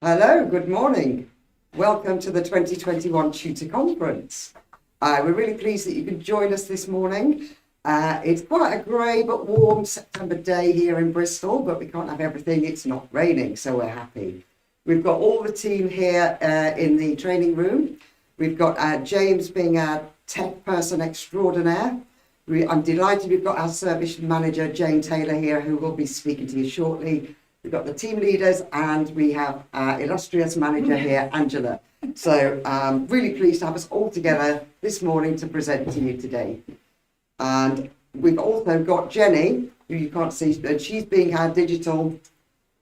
Hello, good morning. Welcome to the 2021 Tutor Conference. We're really pleased that you can join us this morning. It's quite a grey but warm September day here in Bristol, but we can't have everything. It's not raining, so we're happy. We've got all the team here in the training room. We've got James being our tech person extraordinaire. I'm delighted we've got our service manager, Jane Taylor, here, who will be speaking to you shortly. We've got the team leaders and we have our illustrious manager here, Angela. So really pleased to have us all together this morning to present to you today. And we've also got Jenny, who you can't see, but she's being our digital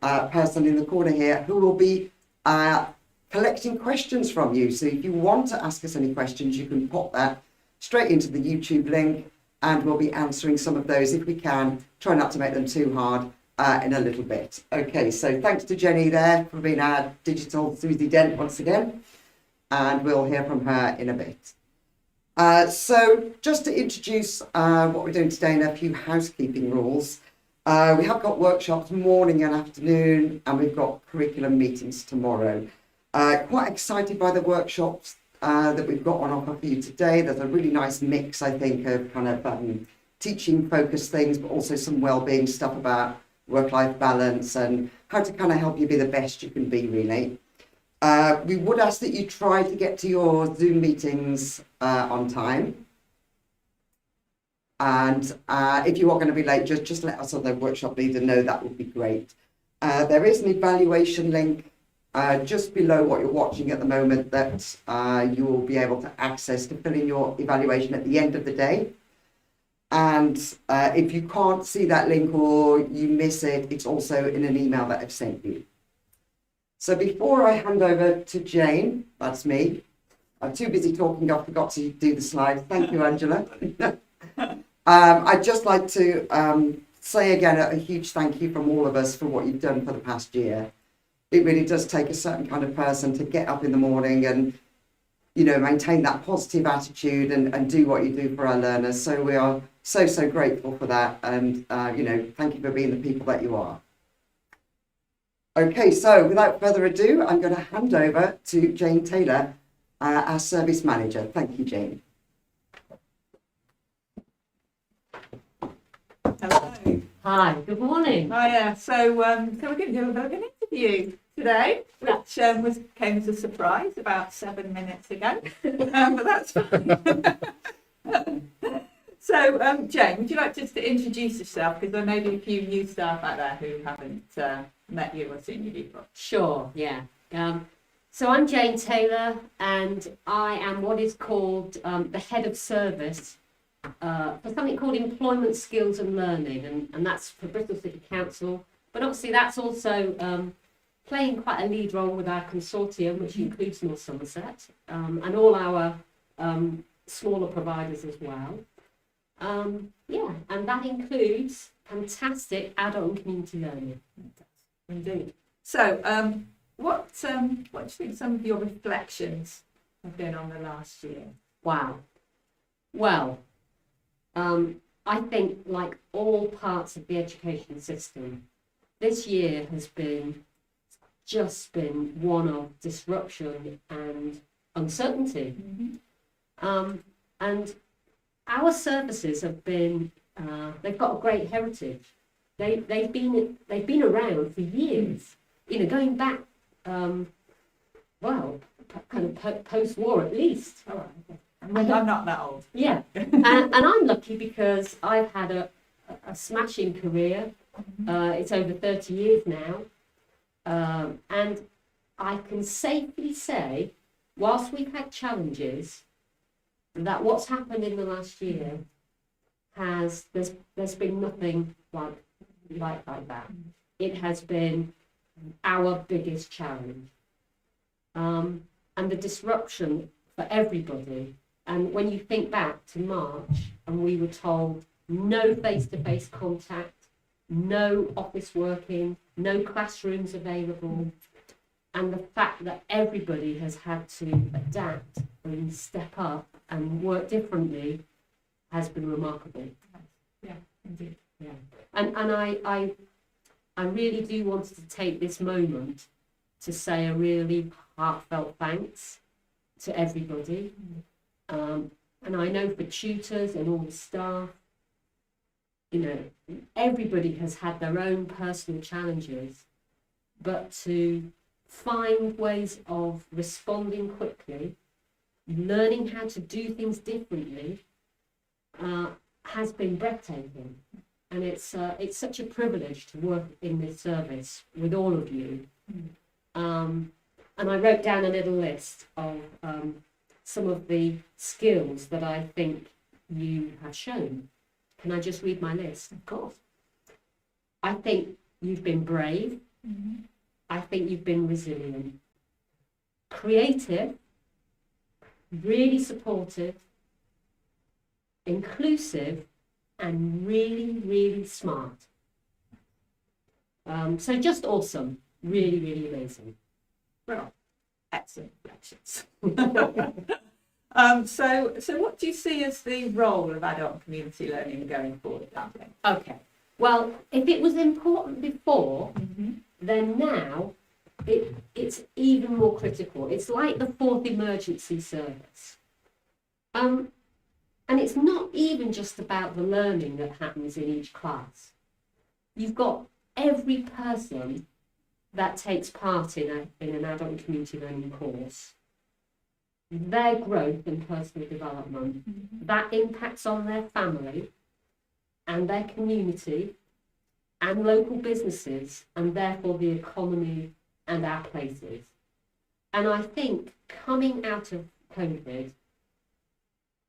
person in the corner here, who will be collecting questions from you. So if you want to ask us any questions, you can pop that straight into the YouTube link and we'll be answering some of those if we can. Try not to make them too hard in a little bit. Okay, so thanks to Jenny there for being our digital Susie Dent once again. And we'll hear from her in a bit. So just to introduce what we're doing today and a few housekeeping rules. We have got workshops morning and afternoon, and we've got curriculum meetings tomorrow. Quite excited by the workshops that we've got on offer for you today. There's a really nice mix, I think, of kind of teaching focused things, but also some well-being stuff about work-life balance and how to kind of help you be the best you can be, really. We would ask that you try to get to your Zoom meetings on time. And if you are going to be late, just let us or the workshop leader know. That would be great. There is an evaluation link just below what you're watching at the moment that you will be able to access to fill in your evaluation at the end of the day. And if you can't see that link or you miss it, it's also in an email that I've sent you. So before I hand over to Jane, that's me. I'm too busy talking, I forgot to do the slides. Thank you, Angela. I'd just like to say again a huge thank you from all of us for what you've done for the past year. It really does take a certain kind of person to get up in the morning and, you know, maintain that positive attitude and do what you do for our learners. So we are so grateful for that. And, you know, thank you for being the people that you are. Okay, so without further ado, I'm going to hand over to Jane Taylor, our service manager. Thank you, Jane. Hello. Hi, good morning. Hiya. So we're going to do a bit of an interview today, which came as a surprise about 7 minutes ago, but that's fine. So, Jane, would you like just to introduce yourself? Because there may be a few new staff out there who haven't met you or seen you before. Sure, yeah. So I'm Jane Taylor, and I am what is called the head of service for something called Employment Skills and Learning, and that's for Bristol City Council. But obviously that's also playing quite a lead role with our consortium, which includes North Somerset, and all our smaller providers as well. Yeah, and that includes fantastic adult and community learning. Indeed. So, what do you think some of your reflections have been on the last year? Wow. Well, I think like all parts of the education system, this year has just been one of disruption and uncertainty. Mm-hmm. And our services have been, they've got a great heritage. They've been around for years, you know, going back, well, kind of post-war at least. All right. Okay. I'm not that old. Yeah, and I'm lucky because I've had a smashing career. It's over 30 years now, and I can safely say, whilst we've had challenges, that what's happened in the last year there's been nothing like that. It has been our biggest challenge, and the disruption for everybody. And when you think back to March, and we were told no face-to-face contact, no office working, no classrooms available, and the fact that everybody has had to adapt and step up and work differently has been remarkable. Yeah, indeed. Yeah, and I really do want to take this moment to say a really heartfelt thanks to everybody. And I know for tutors and all the staff, you know, everybody has had their own personal challenges, but to find ways of responding quickly, learning how to do things differently, has been breathtaking. And it's such a privilege to work in this service with all of you. And I wrote down a little list of some of the skills that I think you have shown. Can I just read my list? Of course. I think you've been brave. I think you've been resilient, creative, really supportive, inclusive, and really, really smart. So just awesome. Really, really amazing. Well, excellent reflections. So what do you see as the role of adult and community learning going forward, Darling? Okay. Well, if it was important before, then now it's even more critical. It's like the fourth emergency service. And it's not even just about the learning that happens in each class. You've got every person that takes part in an adult and community learning course, their growth and personal development, that impacts on their family and their community and local businesses, and therefore the economy and our places. And I think coming out of COVID,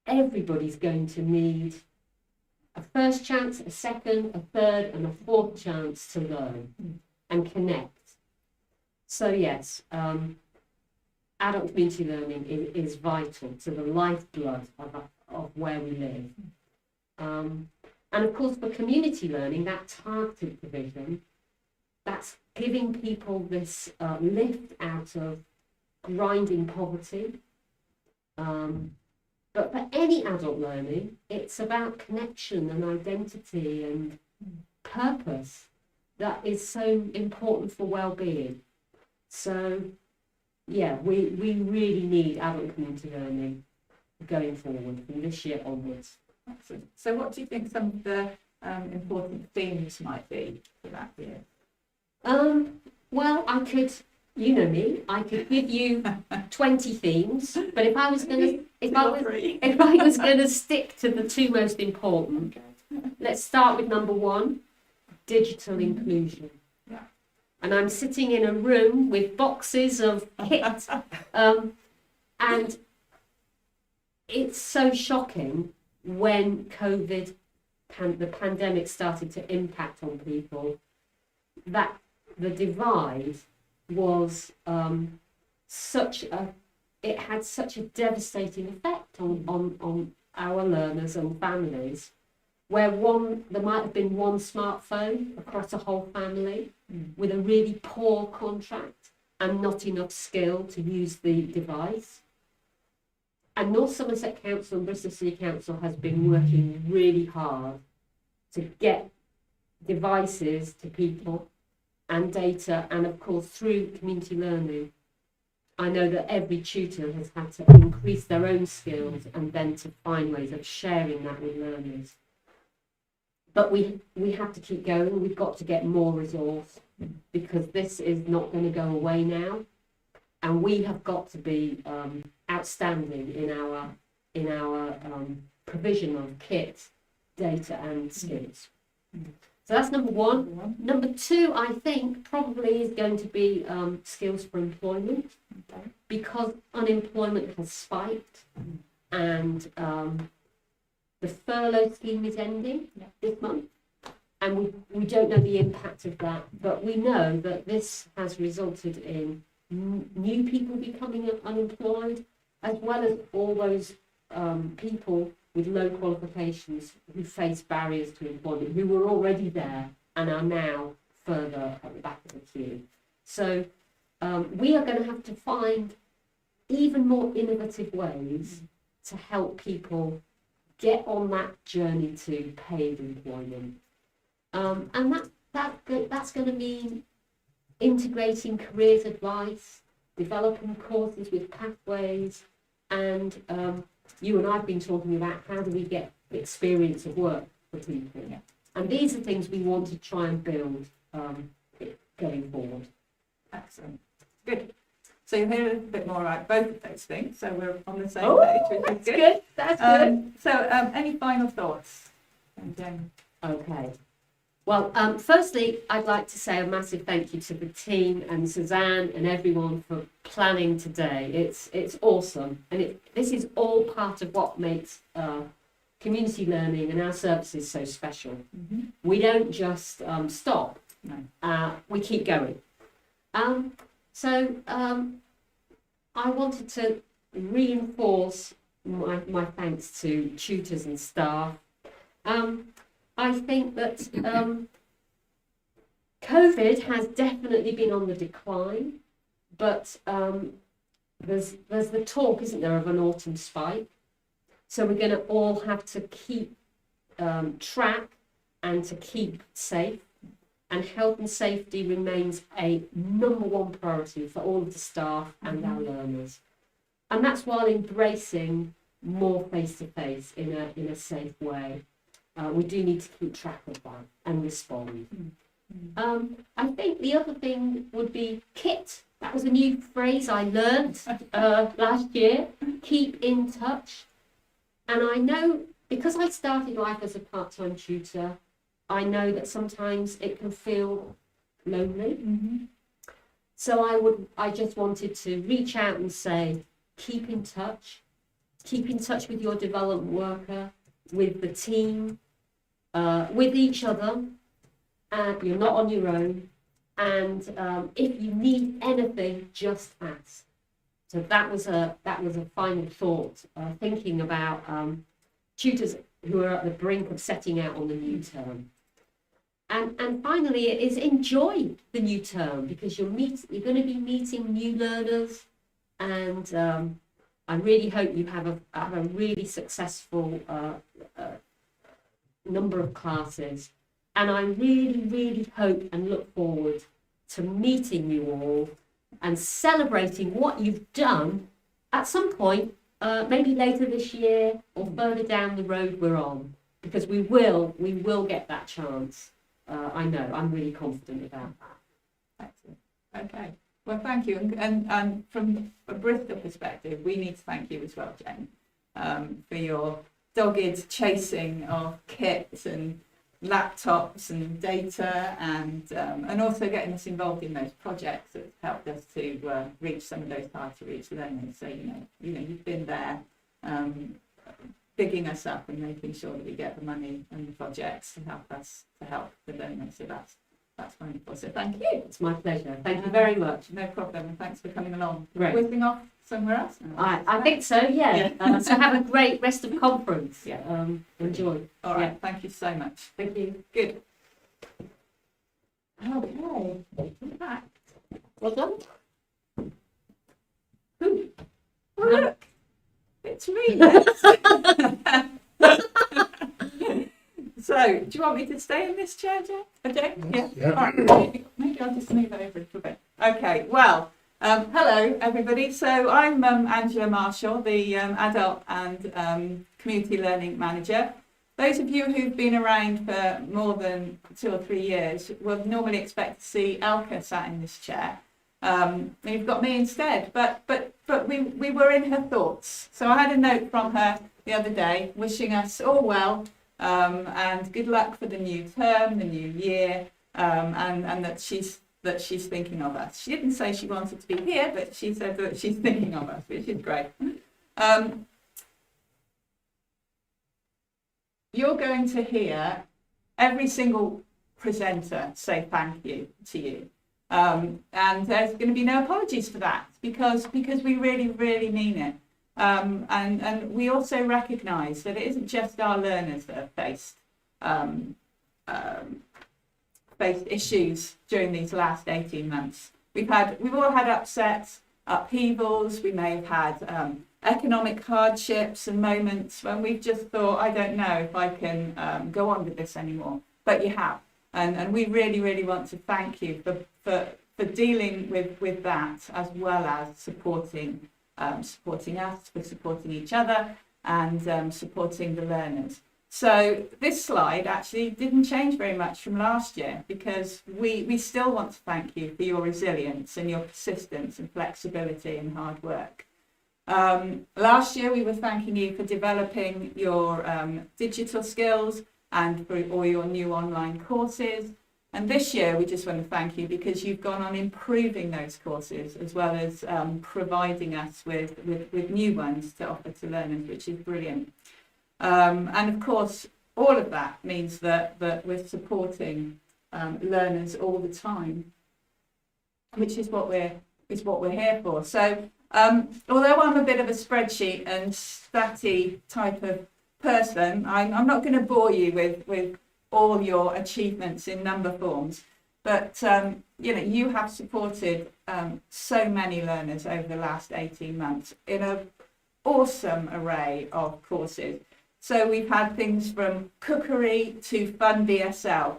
everybody's going to need a first chance, a second, a third, and a fourth chance to learn and connect. So yes, adult community learning is vital to the lifeblood of where we live. And of course, for community learning, that targeted provision, that's giving people this lift out of grinding poverty. But for any adult learning, it's about connection and identity and purpose that is so important for well-being. So, yeah, we really need adult community learning going forward from this year onwards. Excellent. So what do you think some of the important themes might be for that year? Well, I could, you know me, I could give you 20 themes, but if I was going to stick to the two most important, let's start with number one, digital inclusion. Yeah. And I'm sitting in a room with boxes of kit, and it's so shocking when COVID, the pandemic started to impact on people, that the divide was it had such a devastating effect on our learners and families, where there might have been one smartphone across a whole family with a really poor contract and not enough skill to use the device. And North Somerset Council and Bristol City Council has been working really hard to get devices to people and data, and of course through community learning, I know that every tutor has had to increase their own skills and then to find ways of sharing that with learners. But we have to keep going. We've got to get more resource, because this is not going to go away now, and we have got to be outstanding in our provision of kit, data, and skills. So that's number one. Number two, I think, probably is going to be skills for employment, because unemployment has spiked, and the furlough scheme is ending this month, and we don't know the impact of that, but we know that this has resulted in new people becoming unemployed, as well as all those people with low qualifications who face barriers to employment, who were already there and are now further at the back of the queue. So we are going to have to find even more innovative ways to help people get on that journey to paid employment. And that's going to mean integrating careers advice, developing courses with pathways, and you and I have been talking about how do we get experience of work for people. Yeah. And these are things we want to try and build going forward. Excellent. Good. So you'll hear a little bit more about both of those things. So we're on the same Oh, page, which is that's good. good. That's good. So any final thoughts? And, Okay. Well, firstly, I'd like to say a massive thank you to the team and Suzanne and everyone for planning today. It's awesome, and this is all part of what makes community learning and our services so special. mhm. We don't just stop; No. we keep going. I wanted to reinforce my thanks to tutors and staff. I think that COVID has definitely been on the decline, but there's the talk, isn't there, of an autumn spike. So we're going to all have to keep track and to keep safe. And health and safety remains a #1 priority for all of the staff and our learners. And that's while embracing more face-to-face in a safe way. We do need to keep track of that and respond. I think the other thing would be KIT. That was a new phrase I learned last year. Keep in touch. And I know, because I started life as a part-time tutor, I know that sometimes it can feel lonely. Mhm. So I just wanted to reach out and say, keep in touch. Keep in touch with your development worker, with the team, with each other. You're not on your own. And if you need anything, just ask. So that was a final thought, thinking about tutors who are at the brink of setting out on the new term. And finally, it is enjoy the new term, because you're going to be meeting new learners, and I really hope you have a really successful number of classes. And I really, really hope and look forward to meeting you all and celebrating what you've done at some point, maybe later this year or further down the road we're on, because we will get that chance. I know, I'm really confident about that. Excellent. Okay. Well, thank you. And from a Bristol perspective, we need to thank you as well, Jane, for your dogged chasing of kits and laptops and data, and also getting us involved in those projects that helped us to reach some of those hard to reach learners. So you know you've been there, bigging us up and making sure that we get the money and the projects to help us to help the learners. So that's wonderful. So thank you. It's my pleasure. Thank you very much. No problem, and thanks for coming along. Great. Whizzing off somewhere else now. I think so, yeah. So have a great rest of conference. Yeah. Enjoy. All right. Yeah. Thank you so much. Thank you. Good. Okay. Back. Well done. Oh, look. It's me. Yes. So, do you want me to stay in this chair, Jane? Yeah. Yeah. All right. Maybe I'll just move over a little bit. Okay. Well, hello everybody. So I'm Angela Marshall, the Adult and Community Learning Manager. Those of you who've been around for more than 2 or 3 years will normally expect to see Elka sat in this chair. You've got me instead, but we were in her thoughts. So I had a note from her the other day wishing us all well, and good luck for the new term, the new year, and that she's thinking of us. She didn't say she wanted to be here, but she said that she's thinking of us, which is great. You're going to hear every single presenter say thank you to you. And there's going to be no apologies for that, because we really, really mean it. And we also recognise that it isn't just our learners that have faced issues during these last 18 months. We've all had upsets, upheavals. We may have had economic hardships and moments when we've just thought, I don't know if I can go on with this anymore. But you have. And we really, really want to thank you for dealing with that, as well as supporting us, for supporting each other, and supporting the learners. So this slide actually didn't change very much from last year, because we still want to thank you for your resilience and your persistence and flexibility and hard work. Last year we were thanking you for developing your digital skills and for all your new online courses. And this year we just want to thank you because you've gone on improving those courses, as well as providing us with new ones to offer to learners, which is brilliant. And of course, all of that means that we're supporting learners all the time, which is what we're here for. So although I'm a bit of a spreadsheet and statty type of person, I'm not going to bore you with all your achievements in number forms, but you have supported so many learners over the last 18 months in an awesome array of courses. So we've had things from cookery to fun BSL,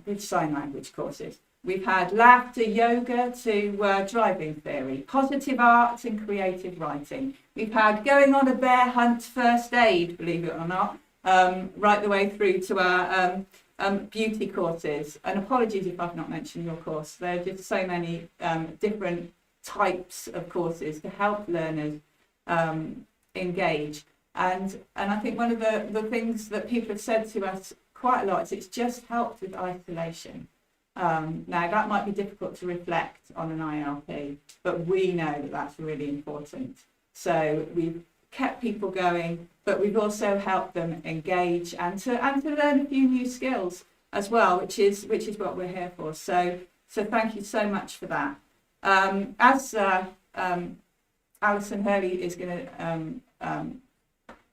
with sign language courses. We've had laughter yoga to driving theory, positive art and creative writing. We've had going on a bear hunt first aid, believe it or not, right the way through to our beauty courses. And apologies if I've not mentioned your course. There are just so many different types of courses to help learners engage. And I think one of the things that people have said to us quite a lot is it's just helped with isolation. Now that might be difficult to reflect on an ILP, but we know that that's really important. So we've kept people going, but we've also helped them engage and to learn a few new skills as well, which is what we're here for. So thank you so much for that. As Alison Hurley is going to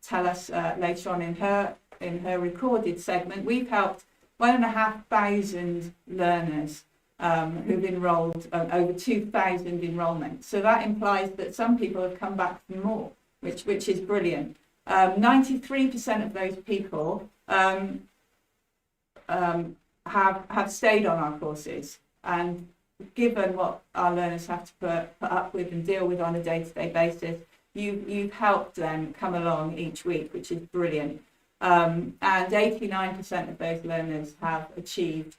tell us later on in her recorded segment, we've helped 1,500 learners who've enrolled, over 2,000 enrolments. So that implies that some people have come back for more, which is brilliant. 93% of those people have stayed on our courses, and given what our learners have to put up with and deal with on a day-to-day basis, you've helped them come along each week, which is brilliant. And 89% of those learners have achieved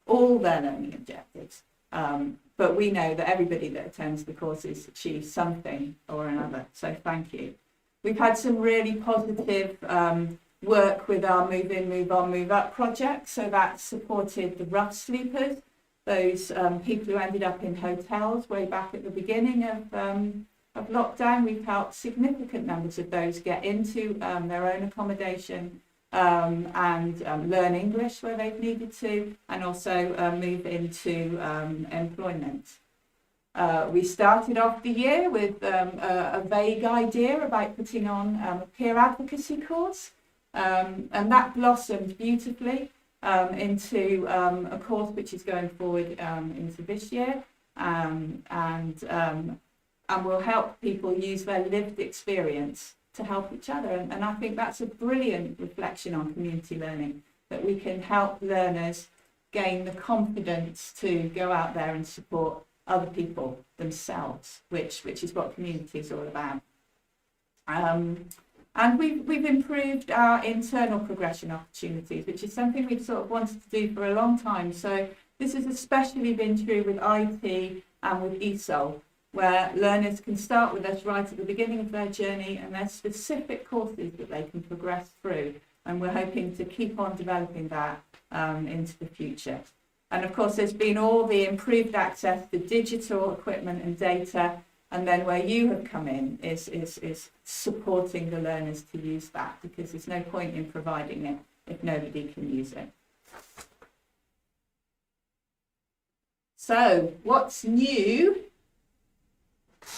all their learning objectives. But we know that everybody that attends the courses achieves something or another. So thank you. We've had some really positive work with our Move In, Move On, Move Up project. So that supported the rough sleepers, those people who ended up in hotels way back at the beginning of lockdown. We've helped significant numbers of those get into their own accommodation and learn English where they've needed to, and also move into employment. We started off the year with a vague idea about putting on a peer advocacy course, and that blossomed beautifully into a course which is going forward into this year, and will help people use their lived experience to help each other. And I think that's a brilliant reflection on community learning, that we can help learners gain the confidence to go out there and support other people themselves, which is what community is all about. And we've improved our internal progression opportunities, which is something we've sort of wanted to do for a long time. So this has especially been true with IT and with ESOL, where learners can start with us right at the beginning of their journey, and there's specific courses that they can progress through. And we're hoping to keep on developing that into the future. And of course, there's been all the improved access to digital equipment and data. And then where you have come in is supporting the learners to use that, because there's no point in providing it if nobody can use it. So what's new?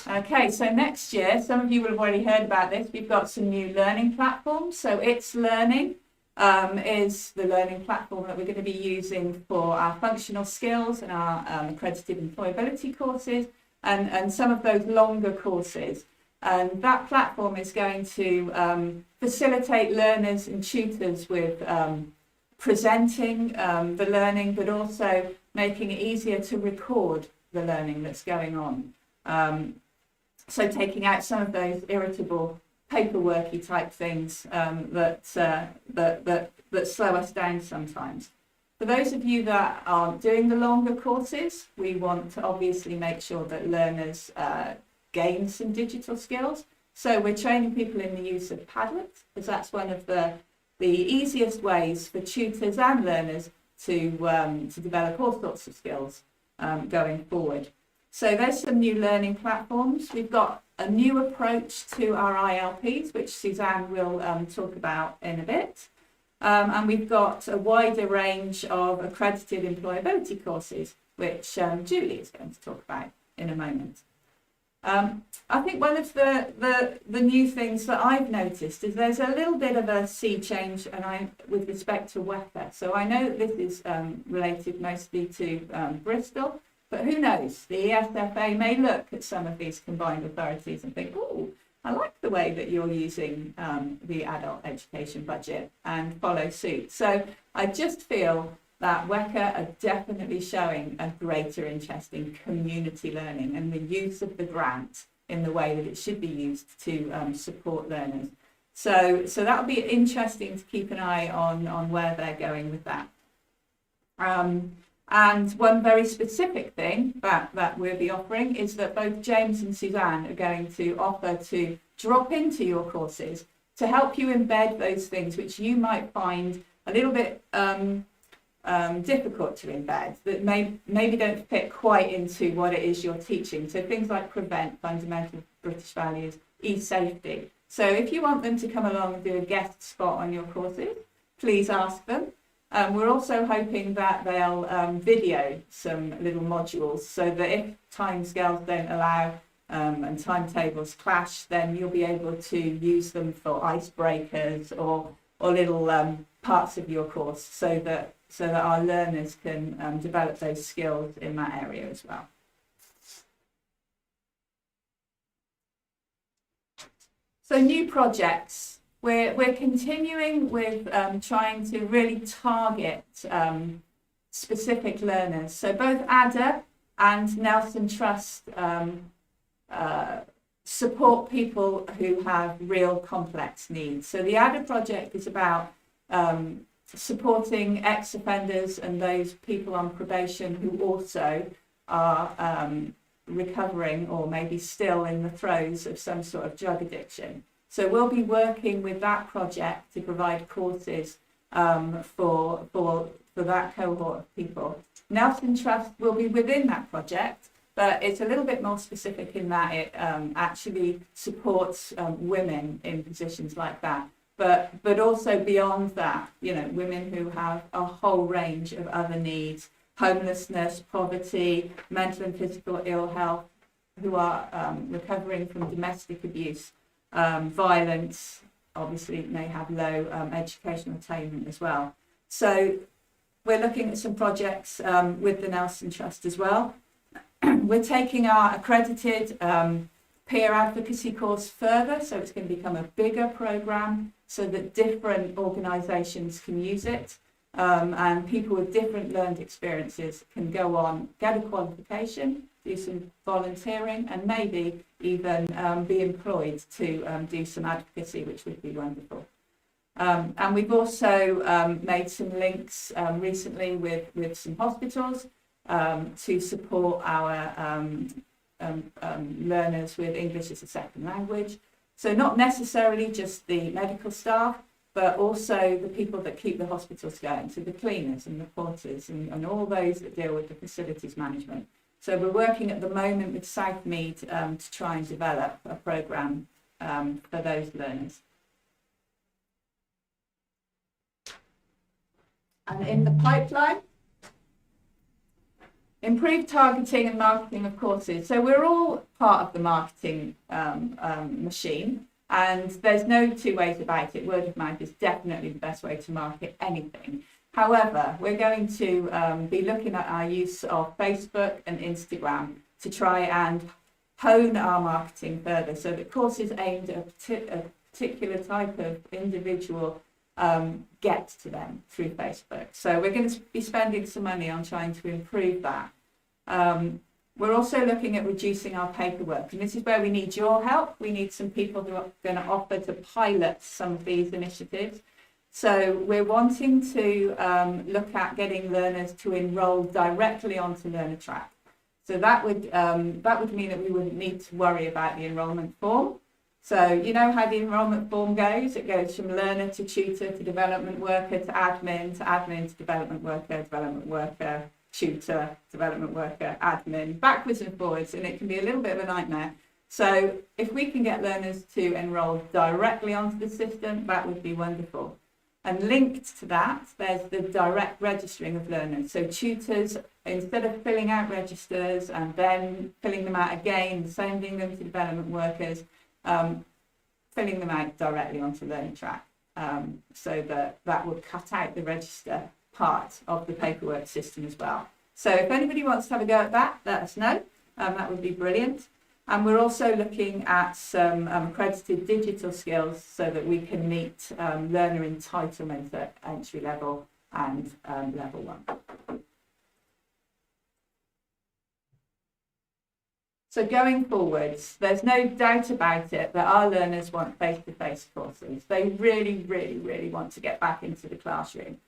Okay, so next year, some of you will have already heard about this, we've got some new learning platforms. So It's Learning is the learning platform that we're going to be using for our functional skills and our accredited employability courses, and some of those longer courses. And that platform is going to facilitate learners and tutors with presenting the learning, but also making it easier to record the learning that's going on. So taking out some of those irritable, paperworky type things that slow us down sometimes. For those of you that are doing the longer courses, we want to obviously make sure that learners gain some digital skills. So we're training people in the use of Padlet, because that's one of the easiest ways for tutors and learners to develop all sorts of skills going forward. So there's some new learning platforms. We've got a new approach to our ILPs, which Suzanne will talk about in a bit. And we've got a wider range of accredited employability courses, which Julie is going to talk about in a moment. I think one of the new things that I've noticed is there's a little bit of a sea change with respect to WECA. So I know that this is related mostly to Bristol, but who knows? The ESFA may look at some of these combined authorities and think, oh, I like the way that you're using the adult education budget, and follow suit. So I just feel that WECA are definitely showing a greater interest in community learning and the use of the grant in the way that it should be used to support learners. So that'll be interesting to keep an eye on where they're going with that. And one very specific thing that we'll be offering is that both James and Suzanne are going to offer to drop into your courses to help you embed those things which you might find a little bit difficult to embed, that maybe don't fit quite into what it is you're teaching. So things like Prevent, fundamental British values, e-safety. So if you want them to come along and do a guest spot on your courses, please ask them. We're also hoping that they'll video some little modules so that if timescales don't allow and timetables clash, then you'll be able to use them for icebreakers or little parts of your course so that our learners can develop those skills in that area as well. So new projects. We're continuing with trying to really target specific learners. So both ADA and Nelson Trust support people who have real complex needs. So the ADA project is about supporting ex-offenders and those people on probation who also are recovering or maybe still in the throes of some sort of drug addiction. So we'll be working with that project to provide courses for that cohort of people. Nelson Trust will be within that project, but it's a little bit more specific in that it actually supports women in positions like that. But also beyond that, you know, women who have a whole range of other needs, homelessness, poverty, mental and physical ill health, who are recovering from domestic abuse. Violence, obviously may have low educational attainment as well. So we're looking at some projects with the Nelson Trust as well. We're taking our accredited peer advocacy course further, so it's going to become a bigger program so that different organisations can use it, and people with different learned experiences can go on, get a qualification, do some volunteering, and maybe even be employed to do some advocacy, which would be wonderful. And we've also made some links recently with some hospitals to support our learners with English as a second language. So not necessarily just the medical staff, but also the people that keep the hospitals going, so the cleaners and the porters and all those that deal with the facilities management. So we're working at the moment with Southmead to try and develop a programme for those learners. And in the pipeline, improved targeting and marketing of courses. So we're all part of the marketing machine, and there's no two ways about it. Word of mouth is definitely the best way to market anything. However, we're going to be looking at our use of Facebook and Instagram to try and hone our marketing further so that courses aimed at a particular type of individual get to them through Facebook. So we're going to be spending some money on trying to improve that. We're also looking at reducing our paperwork, and this is where we need your help. We need some people who are going to offer to pilot some of these initiatives. So we're wanting to look at getting learners to enrol directly onto Learner Track. So that would mean that we wouldn't need to worry about the enrolment form. So you know how the enrolment form goes? It goes from learner to tutor to development worker to admin to development worker, tutor, development worker, admin, backwards and forwards, and it can be a little bit of a nightmare. So if we can get learners to enrol directly onto the system, that would be wonderful. And linked to that, there's the direct registering of learners. So tutors, instead of filling out registers and then filling them out again, sending them to development workers, filling them out directly onto Learner Track, so that would cut out the register part of the paperwork system as well. So if anybody wants to have a go at that, let us know. That would be brilliant. And we're also looking at some accredited digital skills so that we can meet learner entitlement at entry level and level 1. So going forwards, there's no doubt about it that our learners want face-to-face courses. They really, really, really want to get back into the classroom.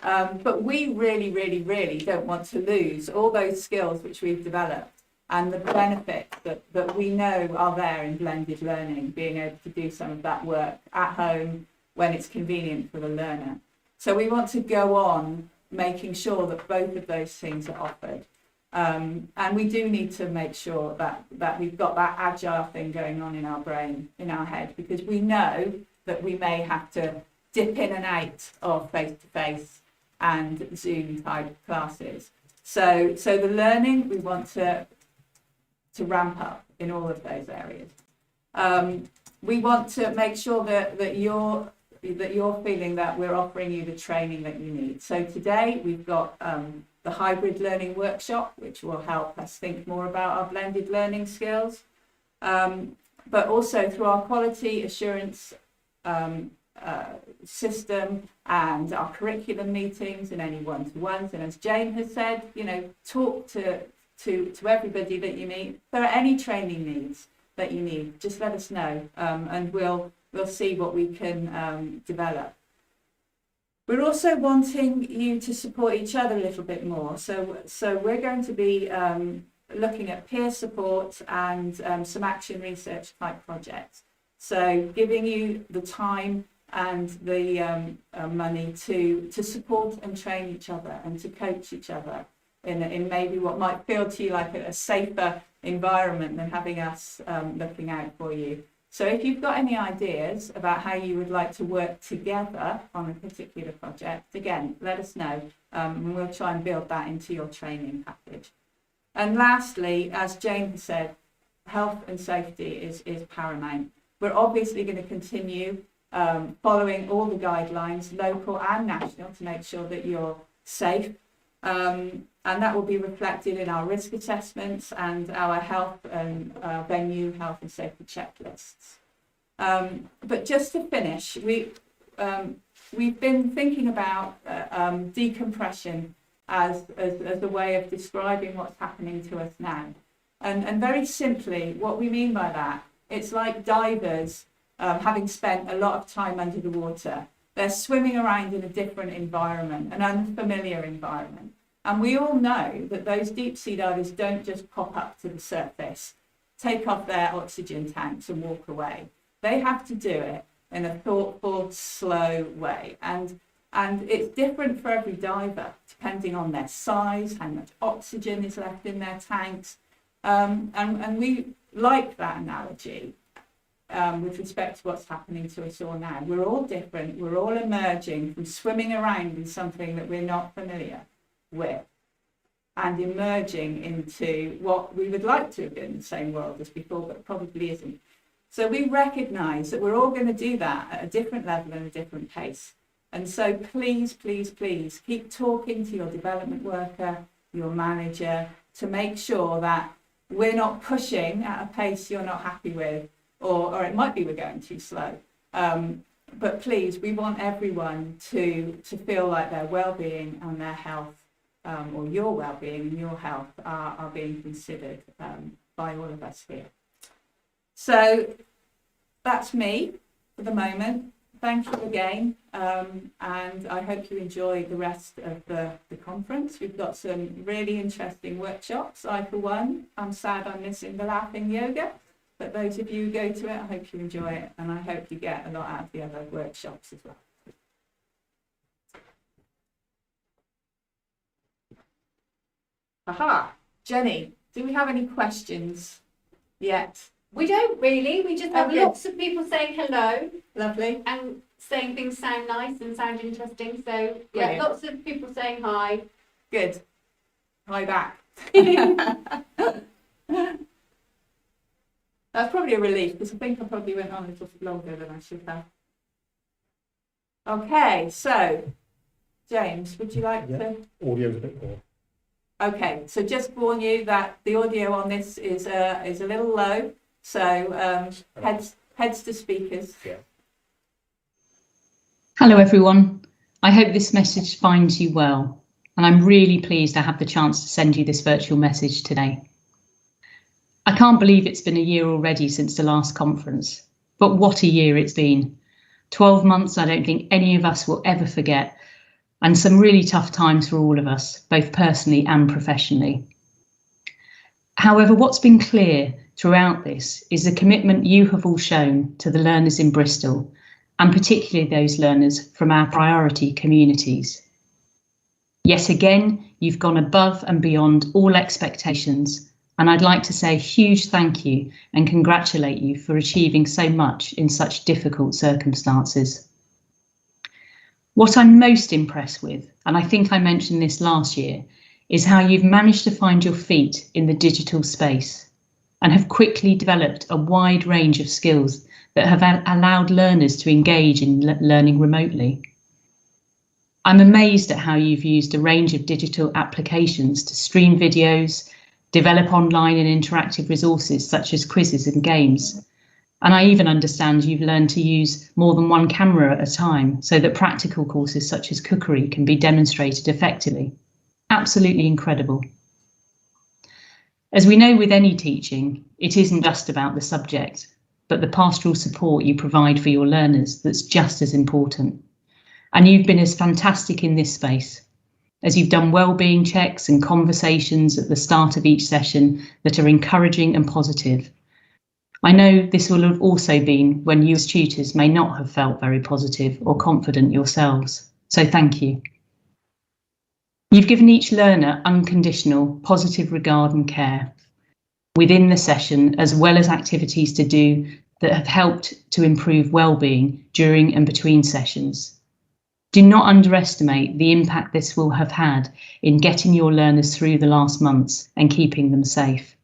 But we really, really, really don't want to lose all those skills which we've developed and the benefits that we know are there in blended learning, being able to do some of that work at home when it's convenient for the learner. So we want to go on making sure that both of those things are offered. And we do need to make sure that we've got that agile thing going on in our brain, in our head, because we know that we may have to dip in and out of face-to-face and Zoom type classes. So the learning, we want to ramp up in all of those areas. We want to make sure that you're feeling that we're offering you the training that you need. So today we've got the hybrid learning workshop, which will help us think more about our blended learning skills, but also through our quality assurance system and our curriculum meetings and any one-to-ones. And as Jane has said, talk to everybody that you meet. If there are any training needs that you need, just let us know, and we'll see what we can develop. We're also wanting you to support each other a little bit more. So we're going to be looking at peer support and some action research type projects. So giving you the time and the money to support and train each other and to coach each other in maybe what might feel to you like a safer environment than having us looking out for you. So if you've got any ideas about how you would like to work together on a particular project, again, let us know, and we'll try and build that into your training package. And lastly, as Jane has said, health and safety is paramount. We're obviously going to continue following all the guidelines, local and national, to make sure that you're safe. And that will be reflected in our risk assessments and our health and venue health and safety checklists. But just to finish, we've been thinking about decompression as a way of describing what's happening to us now. And very simply, what we mean by that, it's like divers having spent a lot of time under the water. They're swimming around in a different environment, an unfamiliar environment. And we all know that those deep sea divers don't just pop up to the surface, take off their oxygen tanks and walk away. They have to do it in a thoughtful, slow way. And it's different for every diver, depending on their size, how much oxygen is left in their tanks. And we like that analogy with respect to what's happening to us all now. We're all different. We're all emerging from swimming around in something that we're not familiar with and emerging into what we would like to have been in the same world as before, but probably isn't. So we recognise that we're all going to do that at a different level and a different pace. And so please, please, please keep talking to your development worker, your manager, to make sure that we're not pushing at a pace you're not happy with, or it might be we're going too slow. But please, we want everyone to feel like their well-being and their health or your well-being and your health are being considered by all of us here. So that's me for the moment. Thank you again, and I hope you enjoy the rest of the conference. We've got some really interesting workshops. I, for one, I'm sad I'm missing the laughing yoga, but those of you who go to it, I hope you enjoy it, and I hope you get a lot out of the other workshops as well. Aha, Jenny, do we have any questions yet? We don't really. We just have Okay. lots of people saying hello Lovely. and saying things sound nice and sound interesting. So yeah, Brilliant. lots of people saying hi. Good. Hi back. That's probably a relief because I think I probably went on a little longer than I should have. Okay, so James, would you like to? Audio's a bit more. Okay, so just warn you that the audio on this is a little low, so heads to speakers. Yeah. Hello everyone, I hope this message finds you well, and I'm really pleased I have the chance to send you this virtual message today. I can't believe it's been a year already since the last conference, but what a year it's been. 12 months I don't think any of us will ever forget, and some really tough times for all of us, both personally and professionally. However, what's been clear throughout this is the commitment you have all shown to the learners in Bristol, and particularly those learners from our priority communities. Yet again, you've gone above and beyond all expectations, and I'd like to say a huge thank you and congratulate you for achieving so much in such difficult circumstances. What I'm most impressed with, and I think I mentioned this last year, is how you've managed to find your feet in the digital space and have quickly developed a wide range of skills that have allowed learners to engage in learning remotely. I'm amazed at how you've used a range of digital applications to stream videos, develop online and interactive resources such as quizzes and games. And I even understand you've learned to use more than one camera at a time so that practical courses such as cookery can be demonstrated effectively. Absolutely incredible. As we know with any teaching, it isn't just about the subject, but the pastoral support you provide for your learners that's just as important. And you've been as fantastic in this space, as you've done wellbeing checks and conversations at the start of each session that are encouraging and positive. I know this will have also been when you as tutors may not have felt very positive or confident yourselves, so thank you. You've given each learner unconditional, positive regard and care within the session, as well as activities to do that have helped to improve wellbeing during and between sessions. Do not underestimate the impact this will have had in getting your learners through the last months and keeping them safe.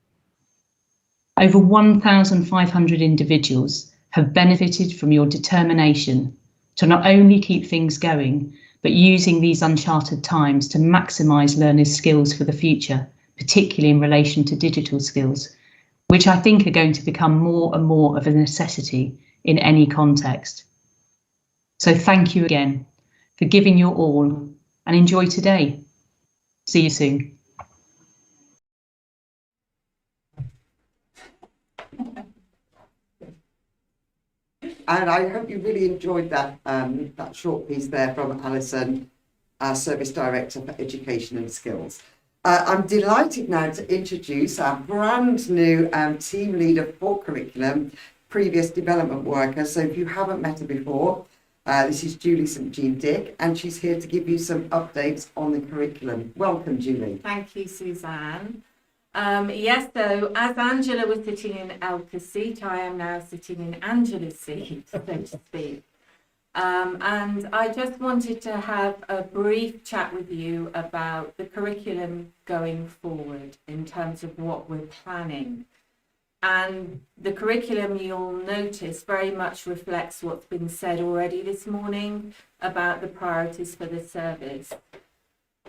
Over 1,500 individuals have benefited from your determination to not only keep things going, but using these uncharted times to maximise learners' skills for the future, particularly in relation to digital skills, which I think are going to become more and more of a necessity in any context. So thank you again for giving your all and enjoy today. See you soon. And I hope you really enjoyed that short piece there from Alison, our Service Director for Education and Skills. I'm delighted now to introduce our brand new team leader for curriculum, previous development worker. So if you haven't met her before, this is Julie St Jean Dick, and she's here to give you some updates on the curriculum. Welcome, Julie. Thank you, Suzanne. Yes, so as Angela was sitting in Elka's seat, I am now sitting in Angela's seat, so to speak. And I just wanted to have a brief chat with you about the curriculum going forward in terms of what we're planning. And the curriculum, you'll notice, very much reflects what's been said already this morning about the priorities for the service.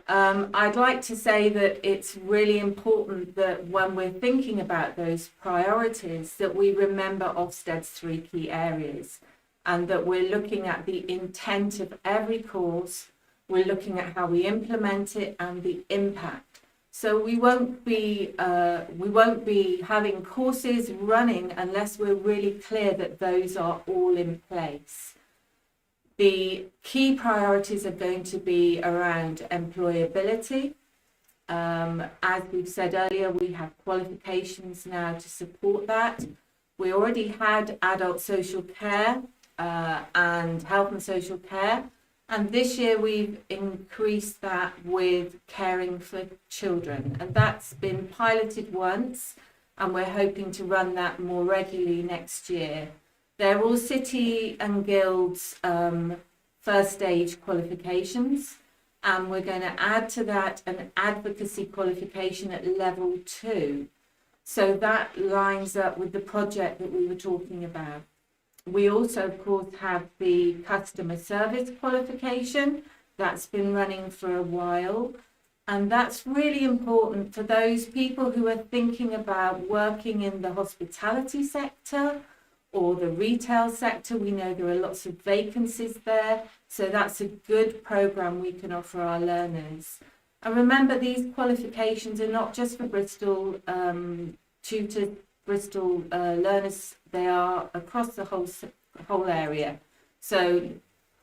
I'd like to say that it's really important that when we're thinking about those priorities, that we remember Ofsted's 3 key areas, and that we're looking at the intent of every course, We're looking at how we implement it and the impact. So we won't be having courses running unless we're really clear that those are all in place. The key priorities are going to be around employability. As we've said earlier, we have qualifications now to support that. We already had adult social care and health and social care. And this year we've increased that with caring for children. And that's been piloted once, and we're hoping to run that more regularly next year. They're all City and Guilds first stage qualifications. And we're going to add to that an advocacy qualification at level 2. So that lines up with the project that we were talking about. We also, of course, have the customer service qualification that's been running for a while. And that's really important for those people who are thinking about working in the hospitality sector or the retail sector. We know there are lots of vacancies there. So that's a good program we can offer our learners. And remember, these qualifications are not just for Bristol tutors, Bristol learners. They are across the whole area. So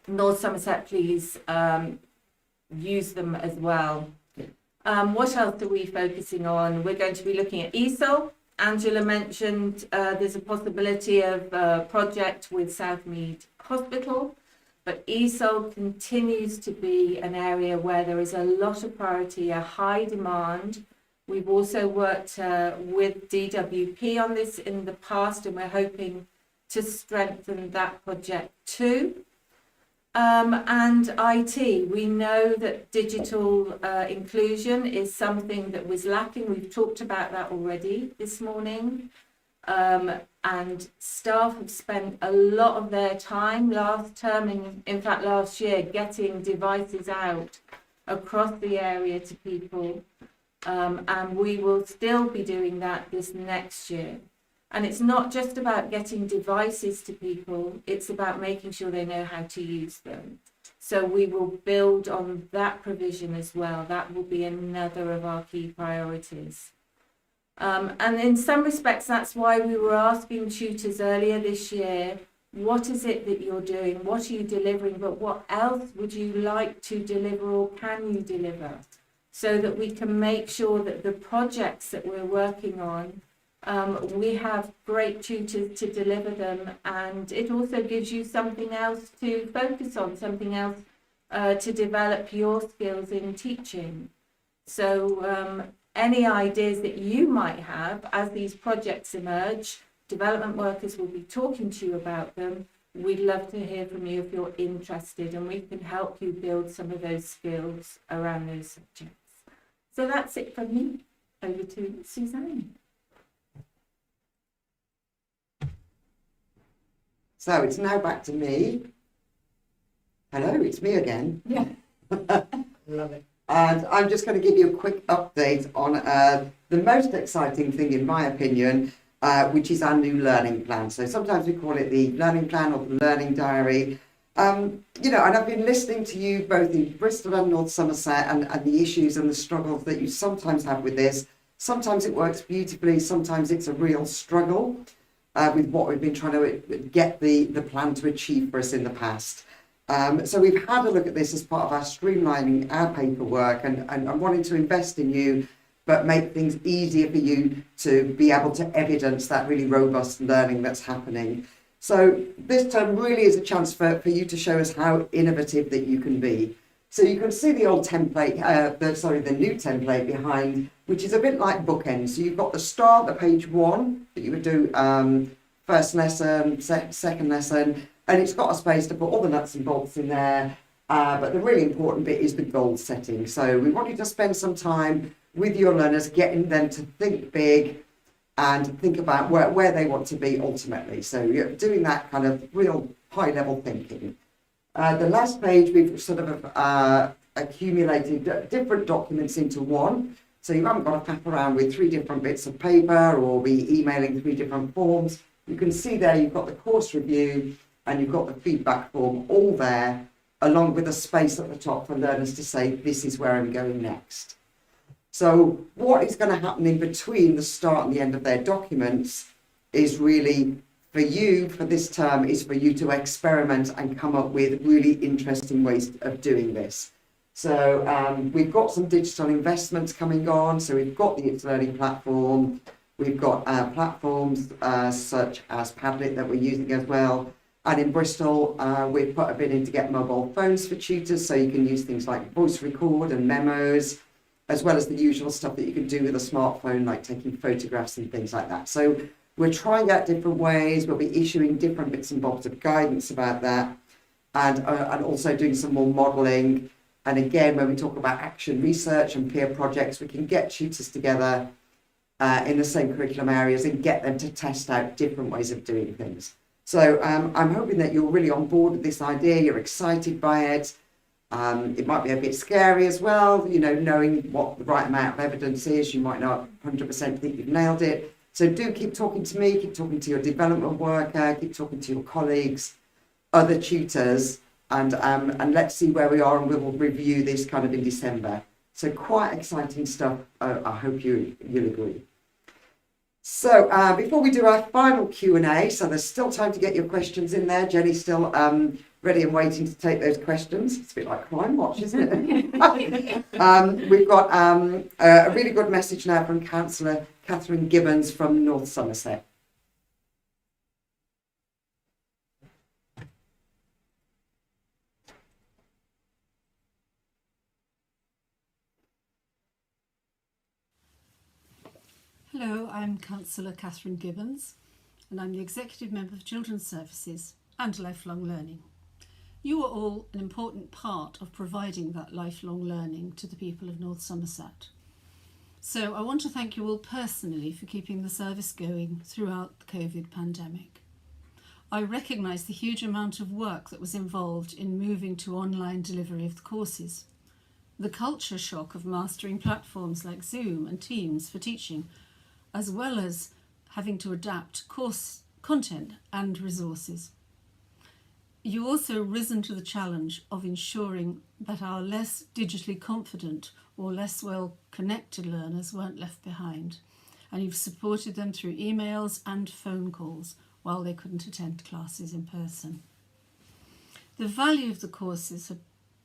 North Somerset, please use them as well. What else are we focusing on? We're going to be looking at ESOL. Angela mentioned there's a possibility of a project with Southmead Hospital, but ESOL continues to be an area where there is a lot of priority, a high demand. We've also worked with DWP on this in the past, and we're hoping to strengthen that project too. And IT, we know that digital inclusion is something that was lacking. We've talked about that already this morning. And staff have spent a lot of their time last term, in fact last year, getting devices out across the area to people. And we will still be doing that this next year. And it's not just about getting devices to people, it's about making sure they know how to use them. So we will build on that provision as well. That will be another of our key priorities. And in some respects, that's why we were asking tutors earlier this year, what is it that you're doing? What are you delivering? But what else would you like to deliver or can you deliver? So that we can make sure that the projects that we're working on, we have great tutors to deliver them, and it also gives you something else to focus on, something else to develop your skills in teaching. So any ideas that you might have as these projects emerge, development workers will be talking to you about them. We'd love to hear from you if you're interested, and we can help you build some of those skills around those subjects. So that's it from me. Over to Suzanne. So it's now back to me. Hello, it's me again. Yeah. Love it. And I'm just going to give you a quick update on the most exciting thing, in my opinion, which is our new learning plan. So sometimes we call it the learning plan or the learning diary. And I've been listening to you both in Bristol and North Somerset and the issues and the struggles that you sometimes have with this. Sometimes it works beautifully, sometimes it's a real struggle with what we've been trying to get the plan to achieve for us in the past. So we've had a look at this as part of our streamlining our paperwork and wanting to invest in you, but make things easier for you to be able to evidence that really robust learning that's happening. So this term really is a chance for you to show us how innovative that you can be. So you can see the old template, the new template behind, which is a bit like bookends. So you've got the start, the page 1 that you would do first lesson, second lesson, and it's got a space to put all the nuts and bolts in there. But the really important bit is the goal setting. So we want you to spend some time with your learners, getting them to think big and think about where they want to be ultimately. So you're doing that kind of real high level thinking. The last page, we've sort of accumulated different documents into one. So you haven't got to faff around with 3 different bits of paper or be emailing 3 different forms. You can see there you've got the course review and you've got the feedback form all there. along with a space at the top for learners to say, this is where I'm going next. So what is going to happen in between the start and the end of their documents is really for you, for this term, is for you to experiment and come up with really interesting ways of doing this. So we've got some digital investments coming on. So we've got the It's Learning platform. We've got platforms such as Padlet that we're using as well. And in Bristol, we've put a bid in to get mobile phones for tutors, so you can use things like voice record and memos, as well as the usual stuff that you can do with a smartphone, like taking photographs and things like that. So we're trying out different ways. We'll be issuing different bits and bobs of guidance about that, and also doing some more modelling. And again, when we talk about action research and peer projects, we can get tutors together in the same curriculum areas and get them to test out different ways of doing things. So I'm hoping that you're really on board with this idea, you're excited by it. It might be a bit scary as well, you know, knowing what the right amount of evidence is. You might not 100% think you've nailed it. So do keep talking to me, keep talking to your development worker, keep talking to your colleagues, other tutors, and let's see where we are, and we will review this kind of in December. So quite exciting stuff. I hope you'll agree. So before we do our final Q&A, so there's still time to get your questions in there. Jenny's still ready and waiting to take those questions. It's a bit like Crime Watch, isn't it? We've got a really good message now from Councillor Catherine Gibbons from North Somerset. Hello, I'm Councillor Catherine Gibbons, and I'm the Executive Member for Children's Services and Lifelong Learning. You are all an important part of providing that lifelong learning to the people of North Somerset. So I want to thank you all personally for keeping the service going throughout the COVID pandemic. I recognise the huge amount of work that was involved in moving to online delivery of the courses. The culture shock of mastering platforms like Zoom and Teams for teaching, as well as having to adapt course content and resources. You also risen to the challenge of ensuring that our less digitally confident or less well connected learners weren't left behind, and you've supported them through emails and phone calls while they couldn't attend classes in person. The value of the courses have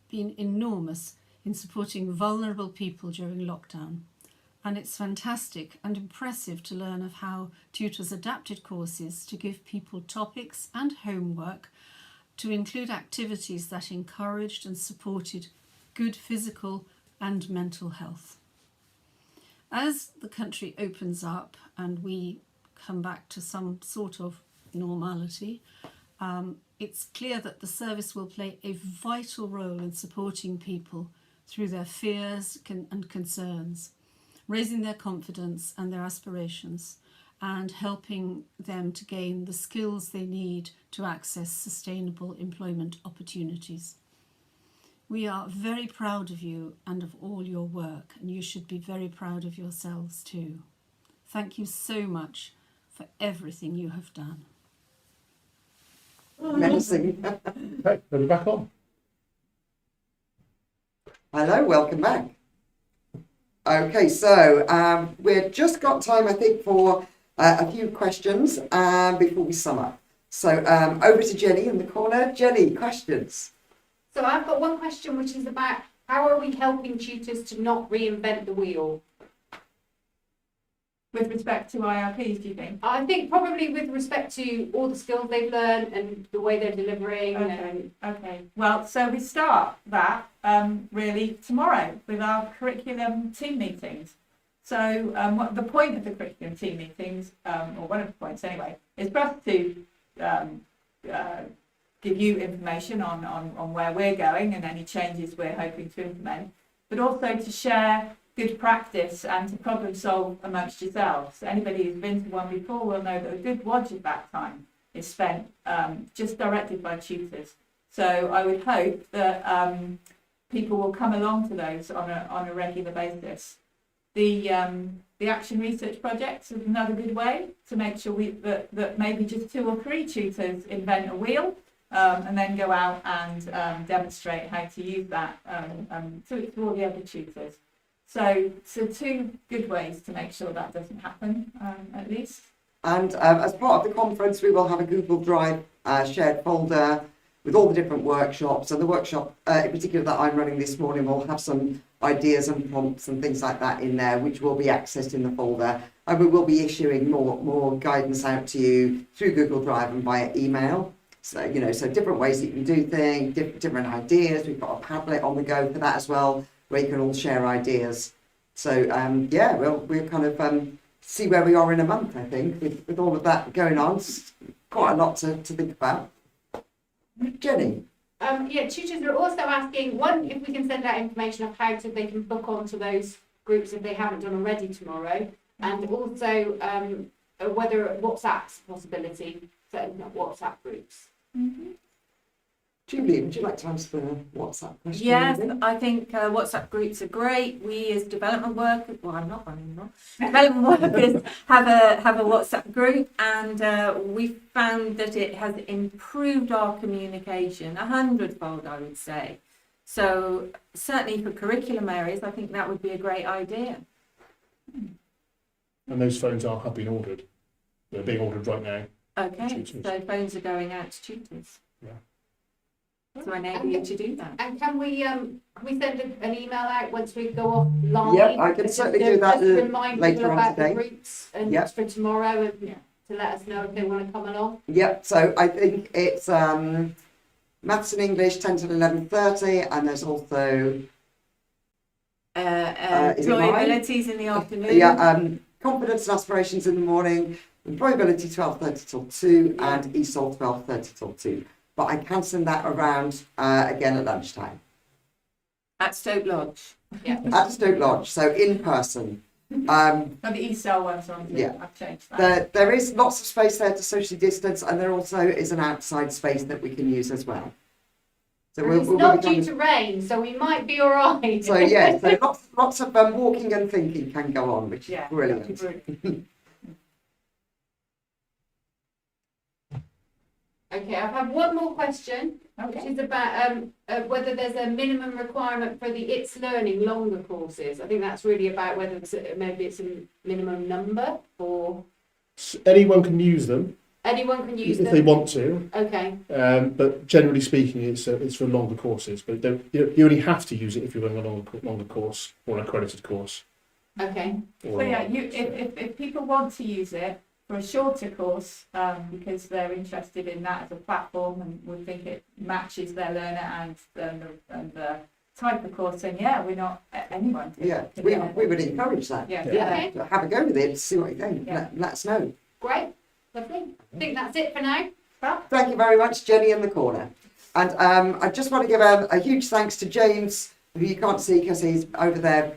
been enormous in supporting vulnerable people during lockdown. And it's fantastic and impressive to learn of how tutors adapted courses to give people topics and homework to include activities that encouraged and supported good physical and mental health. As the country opens up and we come back to some sort of normality, it's clear that the service will play a vital role in supporting people through their fears and concerns, raising their confidence and their aspirations, and helping them to gain the skills they need to access sustainable employment opportunities. We are very proud of you and of all your work, and you should be very proud of yourselves too. Thank you so much for everything you have done. Menacing. Okay, we're back on. Hello, welcome back. Okay, so we've just got time, I think, for a few questions before we sum up. So over to Jenny in the corner. Jenny, questions? So I've got one question, which is about how are we helping tutors to not reinvent the wheel? With respect to IRPs, do you think? I think probably with respect to all the skills they've learned and the way they're delivering. Okay. Well, so we start that really tomorrow with our curriculum team meetings. So what the point of the curriculum team meetings, or one of the points anyway, is for us to give you information on where we're going and any changes we're hoping to implement, but also to share good practice and to problem solve amongst yourselves. Anybody who's been to one before will know that a good wodge of that time is spent just directed by tutors. So I would hope that people will come along to those on a regular basis. The action research projects is another good way to make sure that maybe just 2 or 3 tutors invent a wheel, and then go out and demonstrate how to use that to all the other tutors. So two good ways to make sure that doesn't happen, at least. And as part of the conference, we will have a Google Drive shared folder with all the different workshops. And the workshop in particular that I'm running this morning will have some ideas and prompts and things like that in there, which will be accessed in the folder. And we will be issuing more guidance out to you through Google Drive and via email. So, so different ways that you can do things, different ideas. We've got a Padlet on the go for that as well, where you can all share ideas. So, we'll kind of see where we are in a month, I think, with all of that going on. It's quite a lot to think about. Jenny? Tutors are also asking, one, if we can send out information of how they can book onto those groups if they haven't done already tomorrow, and also whether WhatsApp's a possibility, setting up WhatsApp groups. Mm-hmm. Julie, would you like to answer the WhatsApp question? Yes, maybe? I think WhatsApp groups are great. We as development workers, well, I'm not one anymore. Development workers have a WhatsApp group, and we found that it has improved our communication 100-fold, I would say. So certainly for curriculum areas, I think that would be a great idea. And those phones have been ordered. They're being ordered right now. Okay, Tutors. so phones are going out to tutors. Yeah. To enable you to do that. And can we send an email out once we go offline? Yeah, I can certainly do that Just remind later people on about today. the groups and Yep. for tomorrow, and to let us know if they want to come along. Yep, so I think it's Maths and English 10 till 11:30, and there's also is it mine? Employabilities in the afternoon. Confidence and aspirations in the morning, employability 12:30 till 2, and ESOL 12:30 till 2. But I can send that around again at lunchtime At Stoke Lodge. Yeah. at Stoke Lodge, so in person. And the ESOL one's on. Yeah. I've changed that. There is lots of space there to socially distance, and there also is an outside space that we can use as well. So And we'll, it's we'll not be due to rain, so we might be all right. So yeah, so lots of walking and thinking can go on, which is brilliant. that'd be brilliant. Okay, I've had one more question, which Okay. is about whether there's a minimum requirement for the It's Learning longer courses. I think that's really about whether maybe it's a minimum number, or Anyone can use them anyone can use if them. they want to, Okay, but generally speaking, it's for longer courses. But you only have to use it if you're going a longer course or an accredited course. okay. So yeah, if people want to use it for a shorter course, because they're interested in that as a platform and we think it matches their learner and the type of course, then we're not anyone. We would encourage that. Yeah. Okay. So have a go with it, see what you think. Yeah. Let us know. Great, lovely. I think that's it for now. Thank you very much, Jenny in the corner. And I just want to give a huge thanks to James, who you can't see because he's over there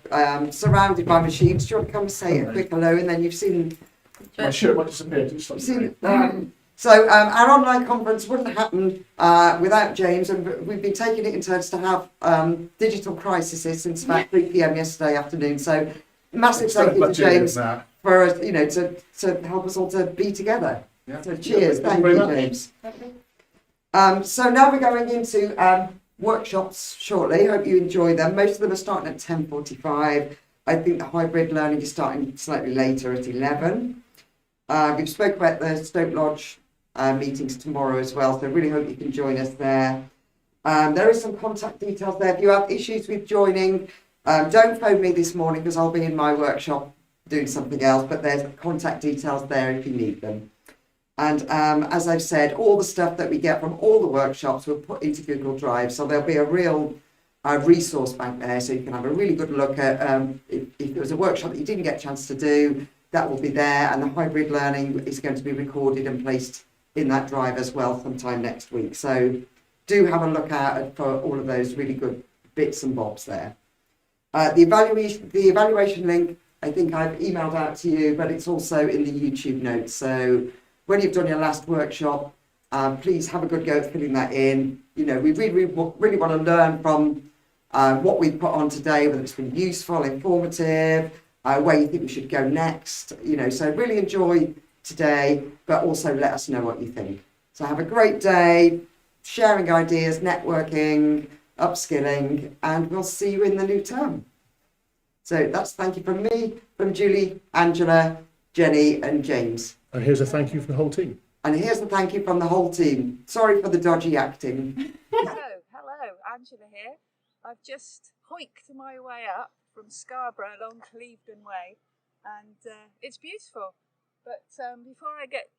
surrounded by machines. Do you want to come and say a quick hello? And then you've seen... My shirt might disappear. Just like So our online conference wouldn't happen without James, and we've been taking it in turns to have digital crises since about 3 p.m. yesterday afternoon. So massive thank you to James for to help us all to be together. Yeah. So cheers, Yeah, thank very you, much. James. So now we're going into workshops shortly. Hope you enjoy them. Most of them are starting at 10:45. I think the hybrid learning is starting slightly later at 11. We've spoke about the Stoke Lodge meetings tomorrow as well, so really hope you can join us there. There is some contact details there. If you have issues with joining, don't phone me this morning because I'll be in my workshop doing something else, but there's contact details there if you need them. And as I've said, all the stuff that we get from all the workshops we'll put into Google Drive, so there'll be a real resource bank there, so you can have a really good look at if there was a workshop that you didn't get a chance to do, that will be there, and the hybrid learning is going to be recorded and placed in that drive as well sometime next week. So do have a look out for all of those really good bits and bobs there. The evaluation link, I think I've emailed out to you, but it's also in the YouTube notes. So when you've done your last workshop, please have a good go at filling that in. We really want to learn from what we've put on today, whether it's been useful, informative, where you think we should go next. So really enjoy today, but also let us know what you think. So have a great day. sharing ideas, networking, upskilling, and we'll see you in the new term. So that's thank you from me, from Julie, Angela, Jenny and James. And here's a thank you from the whole team. And here's the thank you from the whole team. Sorry for the dodgy acting. Hello, Angela here. I've just hoiked my way up from Scarborough along Clevedon Way, and it's beautiful. But before I get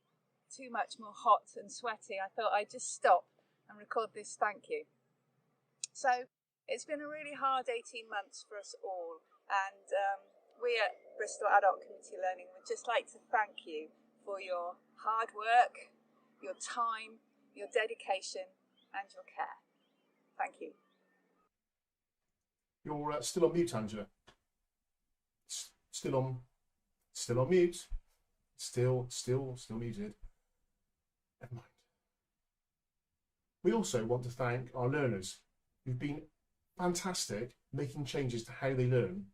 too much more hot and sweaty, I thought I'd just stop and record this thank you. So it's been a really hard 18 months for us all, and we at Bristol Adult Community Learning would just like to thank you for your hard work, your time, your dedication and your care. Thank you. You're still on mute, Angela. Still on mute. Still muted. Never mind. We also want to thank our learners who've been fantastic, making changes to how they learn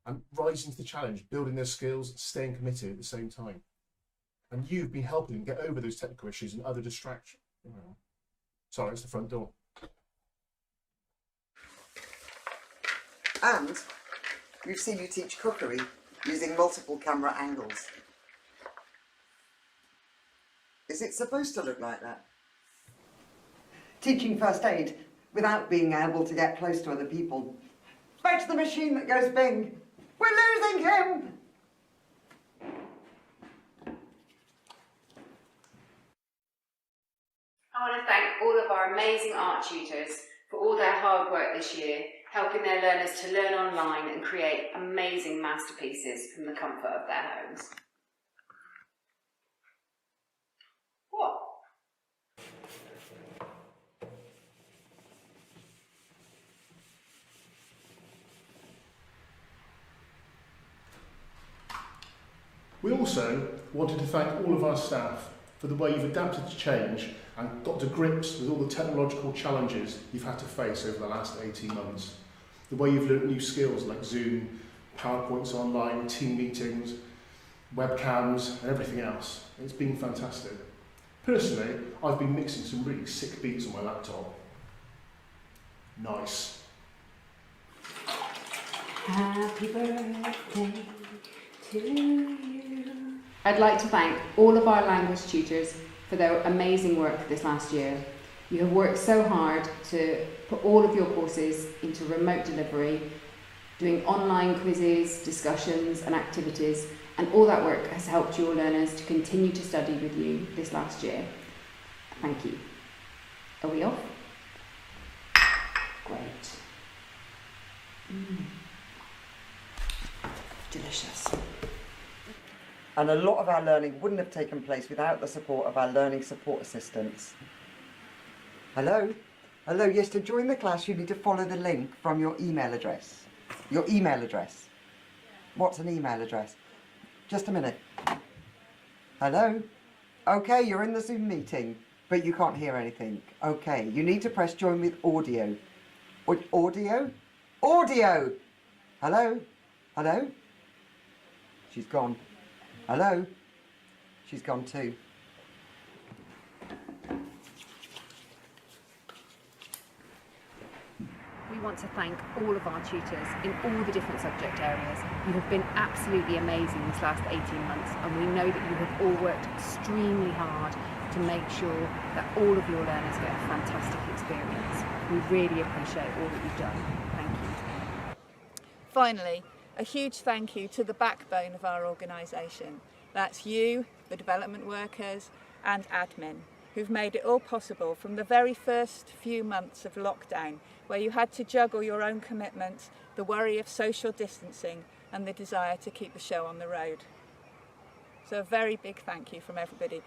and rising to the challenge, building their skills, staying committed at the same time. And you've been helping them get over those technical issues and other distractions. Sorry, it's the front door. And we've seen you teach cookery using multiple camera angles. Is it supposed to look like that? Teaching first aid without being able to get close to other people. Fetch the machine that goes bing. We're losing him! I want to thank all of our amazing art tutors for all their hard work this year, helping their learners to learn online and create amazing masterpieces from the comfort of their homes. What? We also wanted to thank all of our staff for the way you've adapted to change and got to grips with all the technological challenges you've had to face over the last 18 months. The way you've learnt new skills like Zoom, PowerPoints online, team meetings, webcams and everything else. It's been fantastic. Personally, I've been mixing some really sick beats on my laptop. Nice. Happy birthday to you. I'd like to thank all of our language tutors for their amazing work this last year. You have worked so hard to put all of your courses into remote delivery, doing online quizzes, discussions and activities, and all that work has helped your learners to continue to study with you this last year. Thank you. Are we off? Great. Delicious. And a lot of our learning wouldn't have taken place without the support of our learning support assistants. Hello? Hello, yes, to join the class you need to follow the link from your email address. Your email address. What's an email address? Just a minute. Hello? Okay, you're in the Zoom meeting, but you can't hear anything. Okay, you need to press join with audio. Audio? Audio! Hello? Hello? She's gone. Hello? She's gone too. We want to thank all of our tutors in all the different subject areas. You have been absolutely amazing this last 18 months, and we know that you have all worked extremely hard to make sure that all of your learners get a fantastic experience. We really appreciate all that you've done. Thank you. Finally, a huge thank you to the backbone of our organisation. That's you, the development workers and admin, who've made it all possible from the very first few months of lockdown, where you had to juggle your own commitments, the worry of social distancing and the desire to keep the show on the road. So a very big thank you from everybody.